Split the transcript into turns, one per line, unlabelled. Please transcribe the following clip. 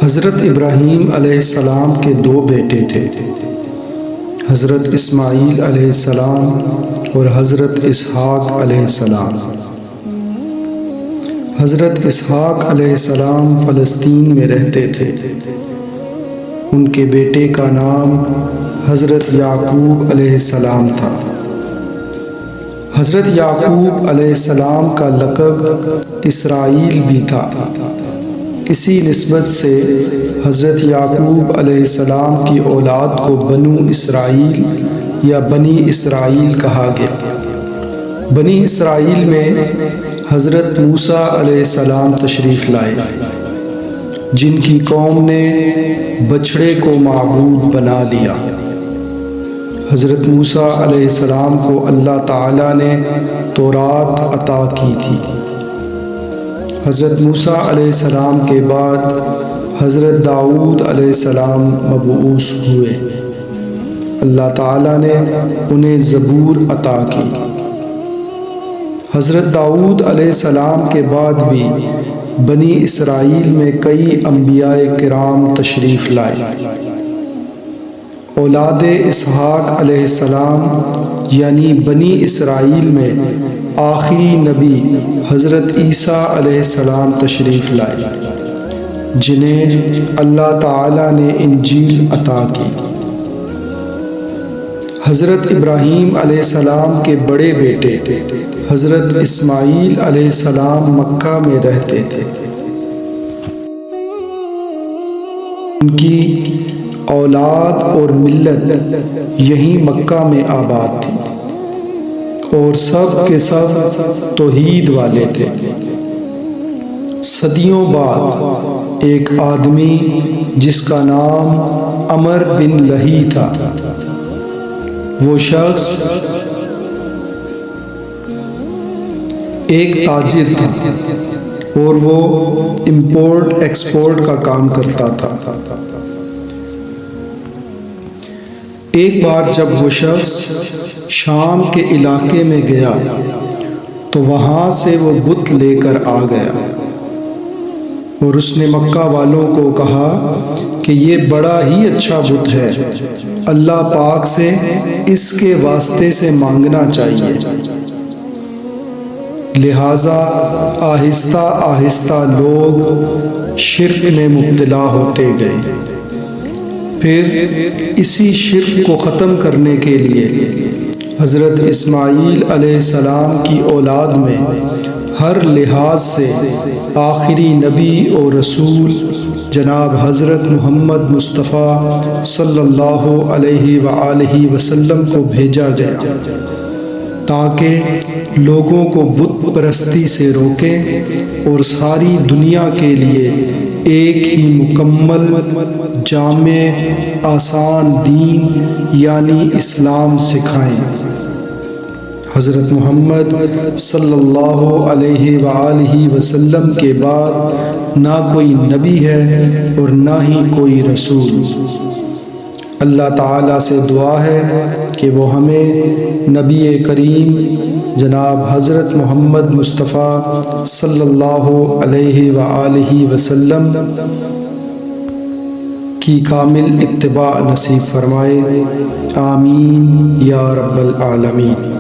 حضرت ابراہیم علیہ السلام کے دو بیٹے تھے، حضرت اسماعیل علیہ السلام اور حضرت اسحاق علیہ السلام۔ حضرت اسحاق علیہ السلام فلسطین میں رہتے تھے۔ ان کے بیٹے کا نام حضرت یعقوب علیہ السلام تھا۔ حضرت یعقوب علیہ السلام کا لقب اسرائیل بھی تھا۔ اسی نسبت سے حضرت یعقوب علیہ السلام کی اولاد کو بنو اسرائیل یا بنی اسرائیل کہا گیا۔ بنی اسرائیل میں حضرت موسیٰ علیہ السلام تشریف لائے، جن کی قوم نے بچھڑے کو معبود بنا لیا۔ حضرت موسیٰ علیہ السلام کو اللہ تعالیٰ نے تورات عطا کی تھی۔ حضرت موسیٰ علیہ السلام کے بعد حضرت داؤد علیہ السلام مبعوث ہوئے۔ اللہ تعالیٰ نے انہیں زبور عطا کی۔ حضرت داؤد علیہ السلام کے بعد بھی بنی اسرائیل میں کئی انبیاء کرام تشریف لائے۔ اولاد اسحاق علیہ السلام یعنی بنی اسرائیل میں آخری نبی حضرت عیسیٰ علیہ السلام تشریف لائے، جنہیں اللہ تعالیٰ نے انجیل عطا کی۔ حضرت ابراہیم علیہ السلام کے بڑے بیٹے حضرت اسماعیل علیہ السلام مکہ میں رہتے تھے۔ ان کی اولاد اور ملت یہیں مکہ میں آباد تھی، اور سب کے سب توحید والے تھے۔ صدیوں بعد ایک آدمی جس کا نام عمر بن لہی تھا، وہ شخص ایک تاجر تھا اور وہ امپورٹ ایکسپورٹ کا کام کرتا تھا۔ ایک بار جب وہ شخص شام کے علاقے میں گیا تو وہاں سے وہ بت لے کر آ گیا، اور اس نے مکہ والوں کو کہا کہ یہ بڑا ہی اچھا بت ہے، اللہ پاک سے اس کے واسطے سے مانگنا چاہیے۔ لہٰذا آہستہ آہستہ لوگ شرک میں مبتلا ہوتے گئے۔ پھر اسی شرک کو ختم کرنے کے لیے حضرت اسماعیل علیہ السلام کی اولاد میں ہر لحاظ سے آخری نبی اور رسول جناب حضرت محمد مصطفیٰ صلی اللہ علیہ وآلہ وسلم کو بھیجا گیا، تاکہ لوگوں کو بت پرستی سے روکے اور ساری دنیا کے لیے ایک ہی مکمل، جامع، آسان دین یعنی اسلام سکھائیں۔ حضرت محمد صلی اللہ علیہ وآلہ وسلم کے بعد نہ کوئی نبی ہے اور نہ ہی کوئی رسول۔ اللہ تعالیٰ سے دعا ہے کہ وہ ہمیں نبی کریم جناب حضرت محمد مصطفیٰ صلی اللہ علیہ وآلہ وسلم کی کامل اتباع نصیب فرمائے، آمین یا رب العالمین۔